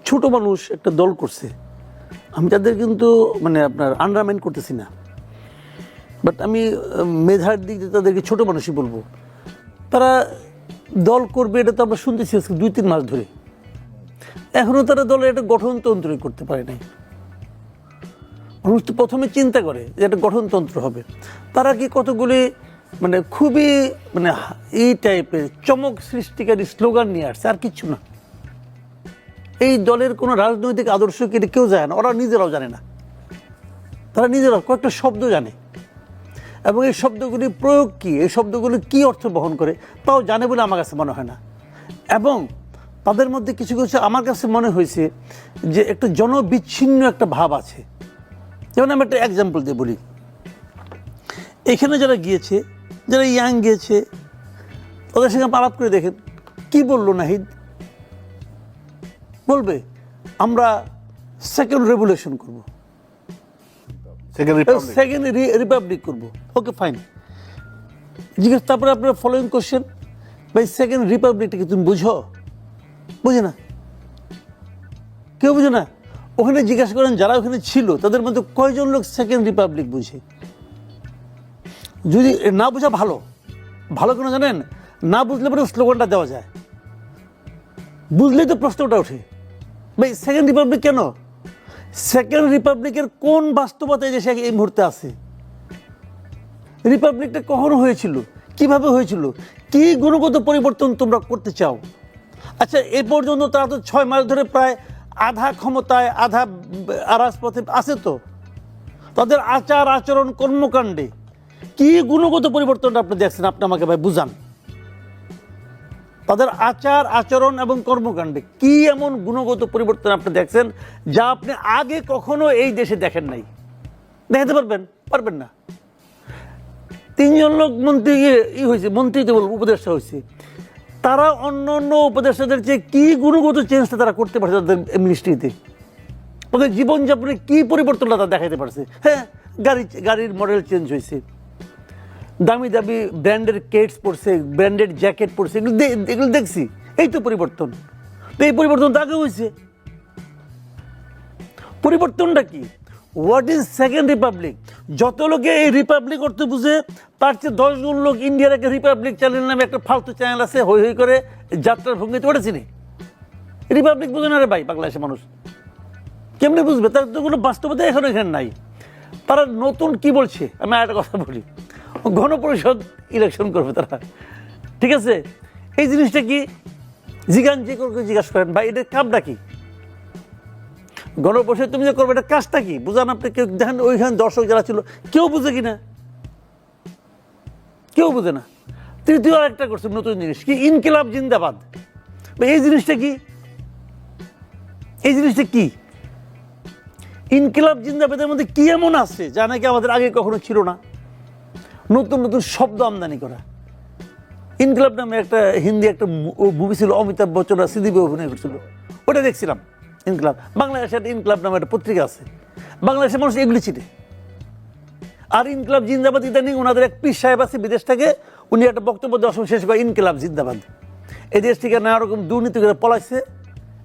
ছোট মানুষ একটা দল করছে, আমি তাদের কিন্তু মানে আপনার আন্ডারমাইন করতেছি না, বাট আমি মেধার দিক দিয়ে তাদেরকে ছোট মানুষই বলবো। তারা দল করবে এটা তো আমরা শুনতেছি আজকে 2-3 মাস ধরে, এখনও তারা দলের একটা গঠনতন্ত্রই করতে পারে নাই। মানুষ তো প্রথমে চিন্তা করে যে একটা গঠনতন্ত্র হবে, তারা কি কতগুলি মানে খুবই মানে এই টাইপের চমক সৃষ্টিকারী স্লোগান নিয়ে আসছে, আর কিচ্ছু না। এই দলের কোনো রাজনৈতিক আদর্শ কি এটা কেউ জানে না, ওরা নিজেরাও জানে না। তারা নিজেরাও কয়েকটা শব্দ জানে, এবং এই শব্দগুলি প্রয়োগ কী, এই শব্দগুলি কী অর্থ বহন করে তাও জানে বলে আমার কাছে মনে হয় না। এবং তাদের মধ্যে কিছু কিছু আমার কাছে মনে হয়েছে যে একটা জনবিচ্ছিন্ন একটা ভাব আছে। যেমন আমি একটা এক্সাম্পল দিয়ে বলি, এখানে যারা গিয়েছে, যারা ইয়াং গিয়েছে, ওদের সঙ্গে আলাপ করে দেখেন কি বললো নাহিদ, বলবে আমরা সেকেন্ড রেভলিউশন করব, সেকেন্ড রিপাবলিক করবো। ওকে ফাইন, জিজ্ঞেস তারপরে আপনার ফলোয়িং কোশ্চেন, ভাই সেকেন্ড রিপাবলিকটা কি তুমি বুঝো? বুঝে না, কেউ বুঝে না। ওখানে জিজ্ঞাসা করেন যারা ওখানে ছিল তাদের মধ্যে কয়জন লোক সেকেন্ড রিপাবলিক বুঝে? যদি না বোঝা ভালো, ভালো কেন জানেন? না বুঝলে পরে স্লোগানটা দেওয়া যায়, বুঝলেই তো প্রশ্নটা ওঠে, ভাই সেকেন্ড রিপাবলিক কেন? সেকেন্ড রিপাবলিকের কোন বাস্তবতায় দেশে এই মুহূর্তে আছে? রিপাবলিকটা কখন হয়েছিল, কিভাবে হয়েছিল, কি গুণগত পরিবর্তন তোমরা করতে চাও? আচ্ছা, এ পর্যন্ত তারা তো 6 মাস ধরে প্রায় আধা ক্ষমতায় আধা রাজপথে আছে, তো তাদের আচার আচরণ কর্মকাণ্ডে কি গুণগত পরিবর্তনটা আপনি দেখছেন? আপনি আমাকে ভাই বুঝান, তাদের আচার আচরণ এবং কর্মকাণ্ডে কি এমন গুণগত পরিবর্তন আপনি দেখছেন যা আপনি আগে কখনো এই দেশে দেখেন নাই? দেখাতে পারবেন? পারবেন না। 3 জন লোক মন্ত্রী হয়েছে, মন্ত্রী তো বলবো উপদেষ্টা হয়েছে, তারা অন্য অন্য উপদেষ্টাদের চেয়ে কি গুণগত চেঞ্জটা তারা করতে পারছে তাদের মিনিস্ট্রিতে? ওদের জীবনযাপনে কি পরিবর্তনটা তারা দেখাতে পারছে? হ্যাঁ, গাড়ির মডেল চেঞ্জ হয়েছে, দামি দামি ব্র্যান্ডের কেটস পরছে, ব্র্যান্ডেড জ্যাকেট পরছে, এগুলো দেখছি। এই তো পরিবর্তন। তো এই পরিবর্তন তো আগে হয়েছে। পরিবর্তনটা কি? What is second Republic? যত লোকে এই রিপাবলিক অর্থ বুঝে তার চেয়ে 10 জন লোক ইন্ডিয়ার একটা রিপাবলিক চ্যানেল নামে একটা ফালতু চ্যানেল আছে, হই হই করে যাত্রার ভঙ্গিতে ওঠেছি নি। রিপাবলিক বুঝে না রে ভাই, বাংলাদেশের মানুষ কেমনি বুঝবে? তার তো কোনো বাস্তবতা এখনো এখানে নাই। তারা নতুন কি বলছে, আমি একটা কথা বলি, গণপরিষদ ইলেকশন করবে তারা, ঠিক আছে? এই জিনিসটা কি যে করে জিজ্ঞাসা করেন, ভাই এটার কামটা কি? গণপরিষদ তুমি যে করবে এটা কাজটা কি বুঝান আপনি? কেউ দেখেন ওইখানে দর্শক যারা ছিল কেউ বুঝে কিনা? কেউ বুঝে না। তৃতীয় আরেকটা করছে নতুন জিনিস কি, ইনকিলাব জিন্দাবাদ। এই জিনিসটা কি? এই জিনিসটা কি? ইনকিলাব জিন্দাবাদের মধ্যে কি এমন আছে যা নাকি আমাদের আগে কখনো ছিল না? নতুন নতুন শব্দ আমদানি করা। ইনকিলাব নামে একটা হিন্দি একটা মুভি ছিল, অমিতাভ বচ্চন আর শ্রীদেবী অভিনয় করছিল, ওটা দেখছিলাম। ইনকিলাব, বাংলাদেশের ইনকিলাব নামে একটা পত্রিকা আছে, বাংলাদেশের মানুষ এগুলি চিনে। আর ইনকিলাব জিন্দাবাদ ইদানিং ওনাদের এক পীর সাহেব আছে বিদেশ থেকে, উনি একটা বক্তব্য দেওয়ার সময় শেষ করে ইনকিলাব জিন্দাবাদ। এই দেশ থেকে নানা রকম দুর্নীতি করে পলাইছে,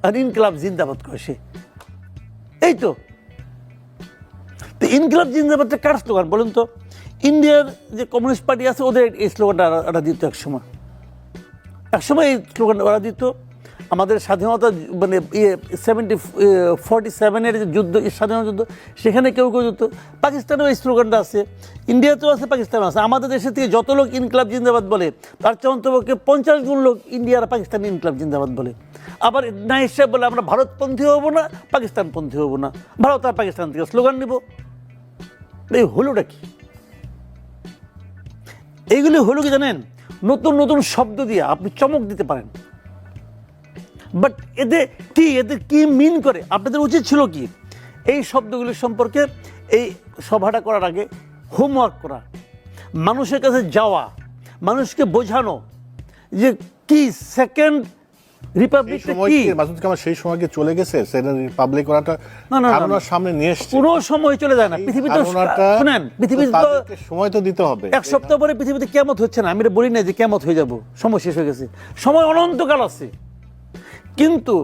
আর ইনকিলাব জিন্দাবাদ করে সে। এই তো ইনকিলাব জিন্দাবাদটা কার স্লোগান বলুন তো? ইন্ডিয়ার যে কমিউনিস্ট পার্টি আছে ওদের এই স্লোগানটা ওরা দিত একসময় এই স্লোগানটা ওরা দিত। আমাদের স্বাধীনতা মানে 47-এর যে যুদ্ধ, স্বাধীনতা যুদ্ধ, সেখানে কেউ কেউ যুদ্ধ। পাকিস্তানেও এই স্লোগানটা আছে, ইন্ডিয়াতেও আছে, পাকিস্তানেও আছে। আমাদের দেশে থেকে যত লোক ইনকিলাব জিন্দাবাদ বলে তার চেয়ে অন্তপক্ষে 50 গুণ লোক ইন্ডিয়া আর পাকিস্তানে ইনকিলাব জিন্দাবাদ বলে। আবার না হিসাব বলে আমরা ভারতপন্থী হবো না, পাকিস্তানপন্থী হবো না, ভারত আর পাকিস্তান থেকে স্লোগান নিব। এই হলোটা কি? এইগুলি হলো কি জানেন? নতুন নতুন শব্দ দিয়ে আপনি চমক দিতে পারেন, বাট এদের কি মিন করে? আপনাদের উচিত ছিল কি এই শব্দগুলি সম্পর্কে এই সভাটা করার আগে হোমওয়ার্ক করা, মানুষের কাছে যাওয়া, মানুষকে বোঝানো যে কি সেকেন্ড রিপাবলিকটা কি। মাসুদ কামাল সেই সময় কি চলে গেছে? সেকেন্ড রিপাবলিক করাটা না, সামনে নিয়ে এসেছে। কোনো সময় চলে যায় না পৃথিবীতে। শুনেন, পৃথিবীতে সময় তো দিতে হবে। 1 সপ্তাহ পরে পৃথিবীতে কিয়ামত হচ্ছে না। আমি বলি না যে কিয়ামত হয়ে যাব, সময় শেষ হয়ে গেছে। সময় অনন্তকাল আছে। কিন্তু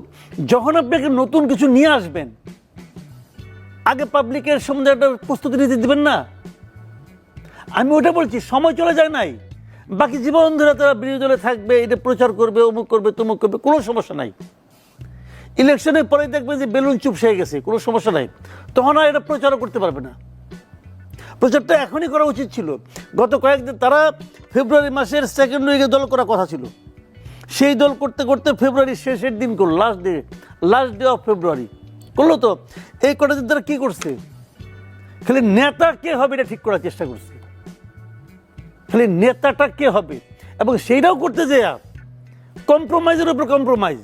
যখন আপনি একটা নতুন কিছু নিয়ে আসবেন, আগে পাবলিকের সম্বন্ধে একটা প্রস্তুতি নিতে দিবেন না। আমি ওটা বলছি, সময় চলে যায় নাই, বাকি জীবন ধরে তারা বিরোধী দলে থাকবে, এটা প্রচার করবে, অমুক করবে, তমুক করবে, কোনো সমস্যা নাই। ইলেকশনের পরে দেখবে যে বেলুন চুপ হয়ে গেছে, কোনো সমস্যা নাই, তখন আর এটা প্রচারও করতে পারবে না। প্রচারটা এখনই করা উচিত ছিল। গত কয়েকদিন তারা ফেব্রুয়ারি মাসের সেকেন্ড উইকে দল করার কথা ছিল, সেই দল করতে করতে ফেব্রুয়ারির শেষের দিন করলো, লাস্ট ডে অফ ফেব্রুয়ারি করলো। তো এই কটা দিন তারা কী করছে, খালি নেতা কে হবে এটা ঠিক করার চেষ্টা করছে, খালি নেতাটা কে হবে, এবং সেইটাও করতে যায় কম্প্রোমাইজের উপর কম্প্রোমাইজ।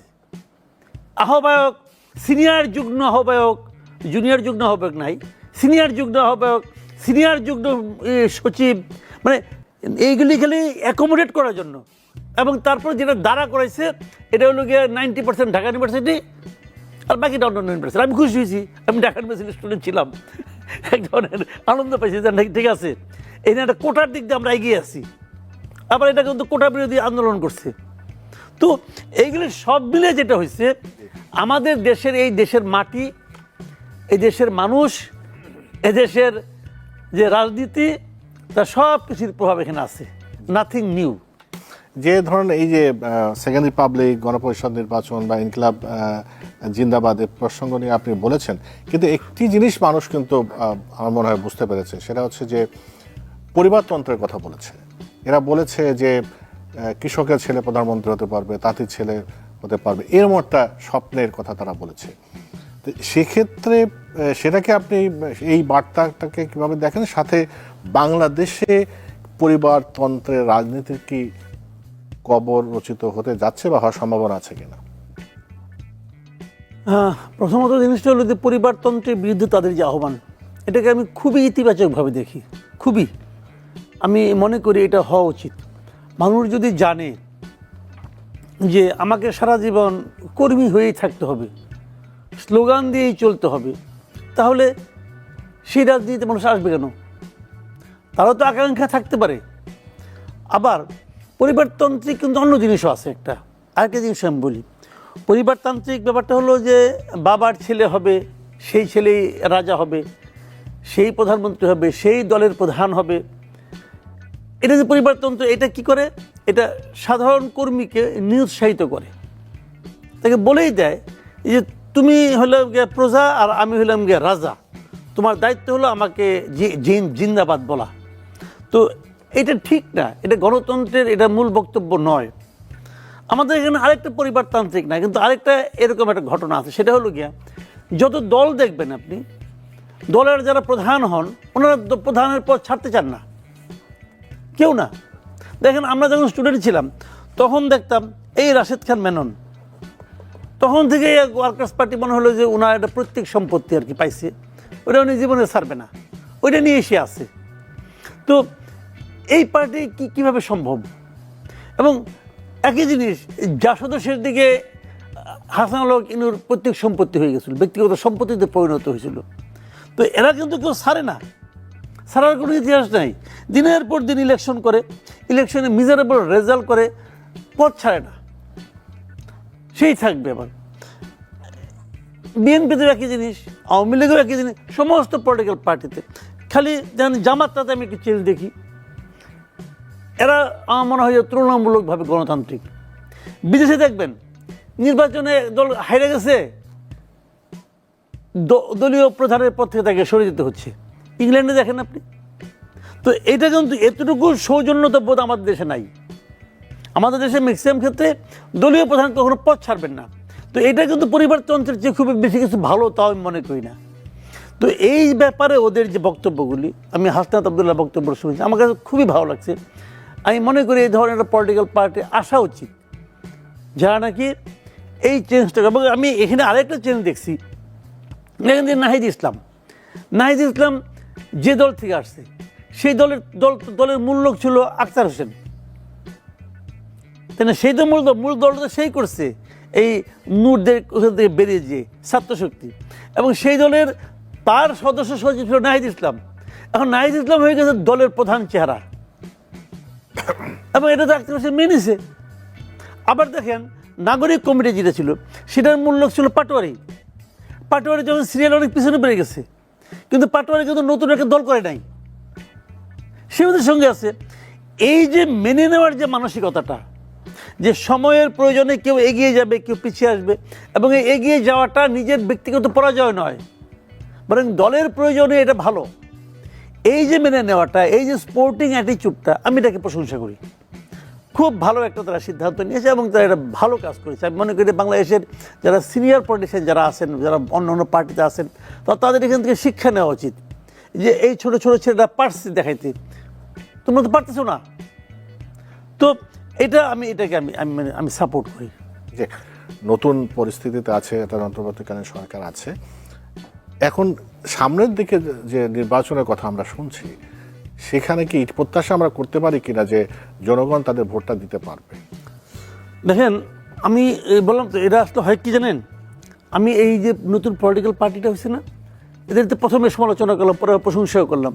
আহ্বায়ক, সিনিয়র যুগ্ম আহ্বায়ক, জুনিয়র যুগ্ম আহ্বায়ক নাই, সিনিয়র যুগ্ম আহ্বায়ক, সিনিয়র যুগ্ম সচিব, মানে এইগুলি খালি অ্যাকোমোডেট করার জন্য। এবং তারপর যেটা দ্বারা করেছে এটা হলো গিয়ে 90% ঢাকা ইউনিভার্সিটি আর বাকিটা অন্য 9%। আমি খুশি হয়েছি, আমি ঢাকা ইউনিভার্সিটির স্টুডেন্ট ছিলাম, এক ধরনের আনন্দ পাইছি যে ঠিক আছে, এই নিয়ে একটা কোটার দিক দিয়ে আমরা এগিয়ে আসি। আবার এটা কিন্তু কোটা বিরোধী আন্দোলন করছে। তো এইগুলি সব মিলে যেটা হয়েছে, আমাদের দেশের, এই দেশের মাটি, এই দেশের মানুষ, এদেশের যে রাজনীতি, তার সব কিছুর প্রভাব এখানে আছে, নাথিং নিউ। যে ধরনের এই যে সেকেন্ড রিপাবলিক, গণপরিষদ নির্বাচন বা ইনকিলাব জিন্দাবাদের প্রসঙ্গ নিয়ে আপনি বলেছেন, কিন্তু একটি জিনিস মানুষ কিন্তু আমার মনে হয় বুঝতে পেরেছে, সেটা হচ্ছে যে পরিবারতন্ত্রের কথা বলেছে। এরা বলেছে যে কৃষকের ছেলে প্রধানমন্ত্রী হতে পারবে, তাঁতির ছেলে হতে পারবে, এরকম একটা স্বপ্নের কথা তারা বলেছে। তো সেক্ষেত্রে সেটাকে আপনি এই বার্তাটাকে কিভাবে দেখেন? সাথে বাংলাদেশে পরিবারতন্ত্রের রাজনীতির কি কবর রচিত হতে যাচ্ছে বা হওয়ার সম্ভাবনা আছে কিনা? প্রথমত জিনিসটা হলো যে পরিবারতন্ত্রের বিরুদ্ধে তাদের যে আহ্বান, এটাকে আমি খুবই ইতিবাচকভাবে দেখি। খুবই, আমি মনে করি এটা হওয়া উচিত। মানুষ যদি জানে যে আমাকে সারা জীবন কর্মী হয়েই থাকতে হবে, স্লোগান দিয়েই চলতে হবে, তাহলে সেই রাজনীতিতে মানুষ আসবে কেন? তারও তো আকাঙ্ক্ষা থাকতে পারে। আবার পরিবারতান্ত্রিক কিন্তু অন্য জিনিসও আছে। আরেকটা জিনিস আমি বলি, পরিবারতান্ত্রিক ব্যাপারটা হলো যে বাবার ছেলে হবে, সেই ছেলেই রাজা হবে, সেই প্রধানমন্ত্রী হবে, সেই দলের প্রধান হবে। এটা যে পরিবারতন্ত্র, এটা কি করে? এটা সাধারণ কর্মীকে নিরুৎসাহিত করে, তাকে বলেই দেয় যে তুমি হলে গিয়ে প্রজা আর আমি হলাম গিয়ে রাজা, তোমার দায়িত্ব হলো আমাকে জিন্দাবাদ বলা। তো এটা ঠিক না, এটা গণতন্ত্রের এটা মূল বক্তব্য নয়। আমাদের এখানে আরেকটা পরিবারতান্ত্রিক না, কিন্তু আরেকটা এরকম একটা ঘটনা আছে। সেটা হলো গিয়া, যত দল দেখবেন আপনি, দলের যারা প্রধান হন ওনারা প্রধানের পদ ছাড়তে চান না, কেউ না। দেখেন, আমরা যখন স্টুডেন্ট ছিলাম তখন দেখতাম এই রাশেদ খান মেনন, তখন থেকে ওয়ার্কার্স পার্টি মনে হলো যে ওনার একটা প্রত্যেক সম্পত্তি আর কি পাইছে, ওটা উনি জীবনে ছাড়বে না, ওইটা নিয়ে এসে আছে। তো এই পার্টি কীভাবে সম্ভব? এবং একই জিনিস, জাসদ দিকে হাসানুল হক ইনুর প্রত্যেক সম্পত্তি হয়ে গেছিল, ব্যক্তিগত সম্পত্তিতে পরিণত হয়েছিল। তো এরা কিন্তু কেউ ছাড়ে না, ছাড়ার কোনো ইতিহাস নাই। দিনের পর দিন ইলেকশন করে, ইলেকশনে মিজারেবল রেজাল্ট করে, পথ ছাড়ে না, সেই থাকবে। আবার বিএনপিতেও একই জিনিস, আওয়ামী লীগেও একই জিনিস, সমস্ত পলিটিক্যাল পার্টিতে। খালি যেন জামাতটাতে আমি একটু চেঞ্জ দেখি, এরা আমার মনে হয় তুলনামূলকভাবে গণতান্ত্রিক। বিদেশে দেখবেন নির্বাচনে দল হারে গেছে, দলীয় প্রধানের পদ থেকে তাকে সরে যেতে হচ্ছে। ইংল্যান্ডে দেখেন আপনি। তো এটা কিন্তু এতটুকু সৌজন্যতা বোধ আমাদের দেশে নাই। আমাদের দেশে ম্যাক্সিমাম ক্ষেত্রে দলীয় প্রধান কখনো পদ ছাড়বেন না। তো এটা কিন্তু পরিবারতন্ত্রের চেয়ে খুব বেশি কিছু ভালো তাও আমি মনে করি না। তো এই ব্যাপারে ওদের যে বক্তব্যগুলি, আমি হাসনাত আবদুল্লাহ বক্তব্য শুনেছি, আমার কাছে খুবই ভালো লাগছে। আমি মনে করি এই ধরনের একটা পলিটিক্যাল পার্টি আসা উচিত, যারা নাকি এই চেঞ্জটা। এবং আমি এখানে আরেকটা চেঞ্জ দেখছি, এখান থেকে নাহিদ ইসলাম যে দল থেকে আসছে, সেই দলের মূল লোক ছিল আখতার হোসেন, তাই না? সেই তো মূল দলটা সেই করছে, এই নূরদের ওখান থেকে বেরিয়ে যে ছাত্র শক্তি, এবং সেই দলের তার সদস্য সচিব ছিল নাহিদ ইসলাম। এখন নাহিদ ইসলাম হয়ে গেছে দলের প্রধান চেহারা, এবং এটা তো আখতার হোসেন মেনেছে। আবার দেখেন নাগরিক কমিটি যেটা ছিল সেটার মূল লোক ছিল পাটোয়ারি। পাটোয়ারি যখন সিরিয়াল অনেক পিছনে পড়ে গেছে, কিন্তু পাটোয়ারি কিন্তু নতুন একটা দল করে নাই, সে ওদের সঙ্গে আছে। এই যে মেনে নেওয়ার যে মানসিকতাটা, যে সময়ের প্রয়োজনে কেউ এগিয়ে যাবে, কেউ পিছিয়ে আসবে, এবং এই এগিয়ে যাওয়াটা নিজের ব্যক্তিগত পরাজয় নয়, বরং দলের প্রয়োজনে এটা ভালো, এই যে মেনে নেওয়াটা, এই যে স্পোর্টিং অ্যাটিচিউডটা, আমি এটাকে প্রশংসা করি। খুব ভালো একটা তারা সিদ্ধান্ত নিয়েছে এবং তারা এটা ভালো কাজ করেছে। আমি মনে করি বাংলাদেশের যারা সিনিয়র পলিটিশিয়ান যারা আছেন, যারা অন্য অন্য পার্টিতে আছেন, তাদের এখান থেকে শিক্ষা নেওয়া উচিত যে এই ছোট ছোট ছেলেরা পারছে দেখাইতে, তোমরা তো পারতেছো না। তো এটা এটাকে আমি সাপোর্ট করি। যে নতুন পরিস্থিতিতে আছে, একটা অন্তর্বর্তীকালীন সরকার আছে, এখন সামনের দিকে যে নির্বাচনের কথা আমরা শুনছি, সেখানে কি প্রত্যাশা আমরা করতে পারি কিনা যে জনগণ তাদের ভোটটা দিতে পারবে? দেখেন, আমি বললাম তো, এরা আসলে হয় কি জানেন, আমি এই যে নতুন পলিটিক্যাল পার্টিটা হয়েছে না, এদের তো প্রথমে সমালোচনা করলাম, পরে প্রশংসাও করলাম।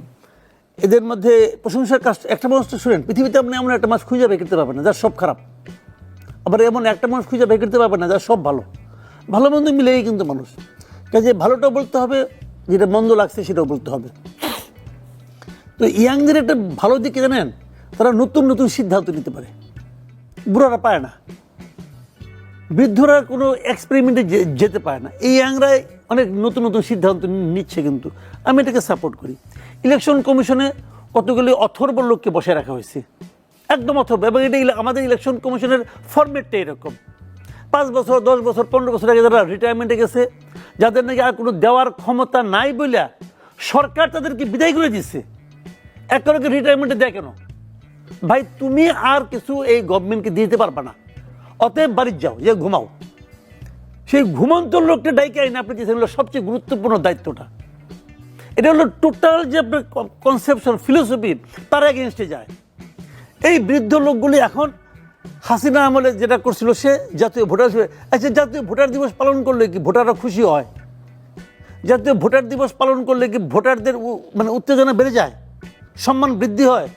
এদের মধ্যে প্রশংসার কাজ, একটা মানুষ তো শুনেন, পৃথিবীতে আপনি এমন একটা মানুষ খুঁজে বের করতে পারবেন না যার সব খারাপ, আবার এমন একটা মানুষ খুঁজে বের করতে পারবেন না যার সব ভালো। ভালো মন্দ মিলেই কিন্তু মানুষ, কাজে ভালোটাও বলতে হবে, যেটা মন্দ লাগছে সেটাও বলতে হবে। তো ইয়াংদের একটা ভালো দিকে জানেন, তারা নতুন নতুন সিদ্ধান্ত নিতে পারে, বুড়ারা পায় না, বৃদ্ধরা কোনো এক্সপেরিমেন্টে যেতে পারে না। এই ইয়াংরাই অনেক নতুন নতুন সিদ্ধান্ত নিচ্ছে, কিন্তু আমি এটাকে সাপোর্ট করি। ইলেকশন কমিশনে কতগুলি অথর্ব লোককে বসে রাখা হয়েছে, একদম অথর্ব, এবং এটা আমাদের ইলেকশন কমিশনের ফরম্যাটটা এরকম। 5 বছর 10 বছর 15 বছর আগে যারা রিটায়ারমেন্টে গেছে, যাদের নাকি আর কোনো দেওয়ার ক্ষমতা নাই বলে সরকার তাদেরকে বিদায় করে দিচ্ছে, একে রিটায়ারমেন্টে দেয় কেন? ভাই, তুমি আর কিছু এই গভর্নমেন্টকে দিতে পারবে না, অতএব বাড়ি যাও, যে ঘুমাও। সেই ঘুমন্ত লোকটা ডাইকে আইন আপনি দিয়েছেন হলো সবচেয়ে গুরুত্বপূর্ণ দায়িত্বটা। এটা হলো টোটাল যে আপনার কনসেপশন, ফিলোসফি, তার এগেনস্টে যায়। এই বৃদ্ধ লোকগুলি এখন হাসিনা আমলে যেটা করছিল, সে জাতীয় ভোটার, আচ্ছা জাতীয় ভোটার দিবস পালন করলে কি ভোটাররা খুশি হয়? জাতীয় ভোটার দিবস পালন করলে কি ভোটারদের মানে উত্তেজনা বেড়ে যায়, সম্মান বৃদ্ধি হয়?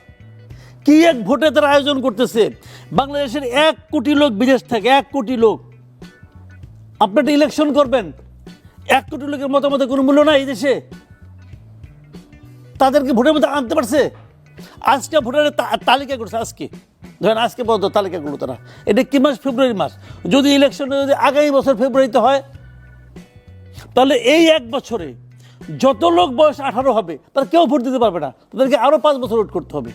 কি এক ভোটে তারা আয়োজন করতেছে, বাংলাদেশের 1 কোটি লোক বিদেশ থাকে, 1 কোটি লোক। আপনি একটা ইলেকশন করবেন, 1 কোটি লোকের মতামতের কোনো মূল্য নাই এই দেশে? তাদেরকে ভোটের মধ্যে আনতে পারছে? আজকে ভোটারের তালিকা করছে, আজকে ধরেন আজকে পর্যন্ত তালিকা করলো তারা। এটা কি মাস? ফেব্রুয়ারি মাস। যদি ইলেকশন যদি আগামী বছর ফেব্রুয়ারিতে হয়, তাহলে এই 1 বছরে যত লোক বয়স 18 হবে তারা কেউ ভোট দিতে পারবে না, তাদেরকে আরো 5 বছর ওয়েট করতে হবে।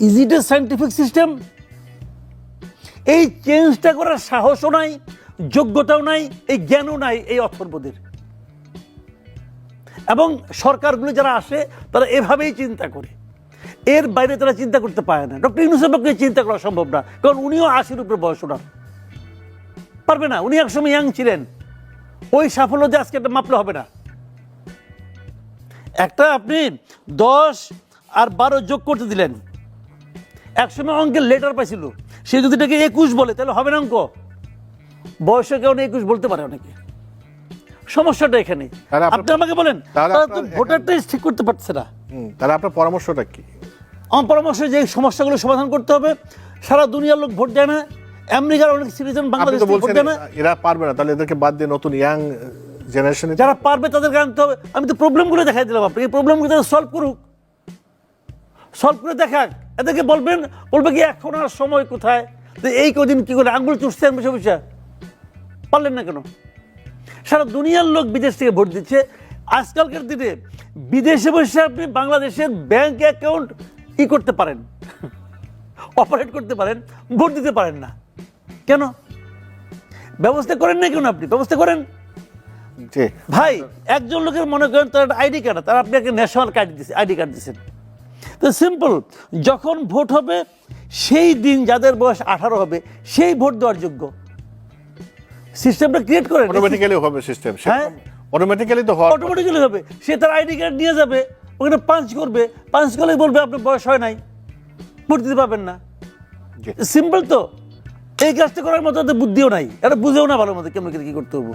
Is it A scientific system? এই চেঞ্জটা করার সাহসও নাই, যোগ্যতাও নাই, এই জ্ঞানও নাই এই অথর্বদের। এবং সরকারগুলো যারা আসে তারা এভাবেই চিন্তা করে, এর বাইরে তারা চিন্তা করতে পারে না। ডক্টর ইউনূসের পক্ষে চিন্তা করা সম্ভব না, কারণ উনিও 80-র উপরে বয়স, ওনার পারবে না। উনি একসময় ইয়াং ছিলেন, ওই সাফল্য যে আজকে একটা মাপলে হবে না। একটা আপনি 10 আর 12 যোগ করতে দিলেন, একসময় অঙ্কের লেটার পাইছিল, সে যদি এটাকে 21 বলে তাহলে হবে না অঙ্ক। বয়সের কারণে 21 বলতে পারে অনেকে। সমস্যাটা এখানে। আপনি আমাকে বলেন, তারা তো ভোটারটাই ঠিক করতে পারছে না। তাহলে আপনার পরামর্শটা কি? আমার পরামর্শ, যে সমস্যাগুলো সমাধান করতে হবে। সারা দুনিয়ার লোক ভোট দেয় না, আমেরিকার অনেক সিটিজেন বাংলাদেশ ভোট দেয় না। এরা পারবে না, তাহলে এদেরকে বাদ দিয়ে নতুন ইয়াং জেনারেশন যারা পারবে তাদেরকে আনতে হবে। আমি তো প্রবলেমগুলো দেখাই দিলাম, আপনি এই প্রবলেমগুলো তারা সলভ করুক, সলভ করে দেখাক। এদেরকে বলবে কি এখন আর সময় কোথায়, এই কদিন কি করে আঙ্গুল চুষছেন বসে বসে, পারলেন না কেন? সারা দুনিয়ার লোক বিদেশ থেকে ভোট দিচ্ছে। আজকালকার দিনে বিদেশে বসে আপনি বাংলাদেশের ব্যাংক অ্যাকাউন্ট করতে পারেন, অপারেট করতে পারেন, ভোট দিতে পারেন না কেন? ব্যবস্থা করেন না কেন? আপনি ব্যবস্থা করেন। ভাই, একজন লোকের মনে করেন তার একটা আইডি কার্ড, তার আপনি একটা ন্যাশনাল কার্ড দিচ্ছেন, আইডি কার্ড দিচ্ছেন, তো সিম্পল, যখন ভোট হবে সেই দিন যাদের বয়স 18 হবে সেই ভোট দেওয়ার যোগ্য। সিস্টেমটা ক্রিয়েট করেন, অটোমেটিক্যালি হবে সিস্টেম। হ্যাঁ, অটোমেটিক্যালি তো অটোমেটিক্যালি হবে। সে তার আইডি কার্ড নিয়ে যাবে, ওখানে পাঞ্চ করবে, পাঞ্চ করলে বলবে আপনার বয়স হয় নাই, ভোট দিতে পারবেন না। সিম্পল তো, এই কাজটা করার মতো বুদ্ধিও নাই, এটা বুঝেও না ভালো মতো কেমন কি করতে হবে।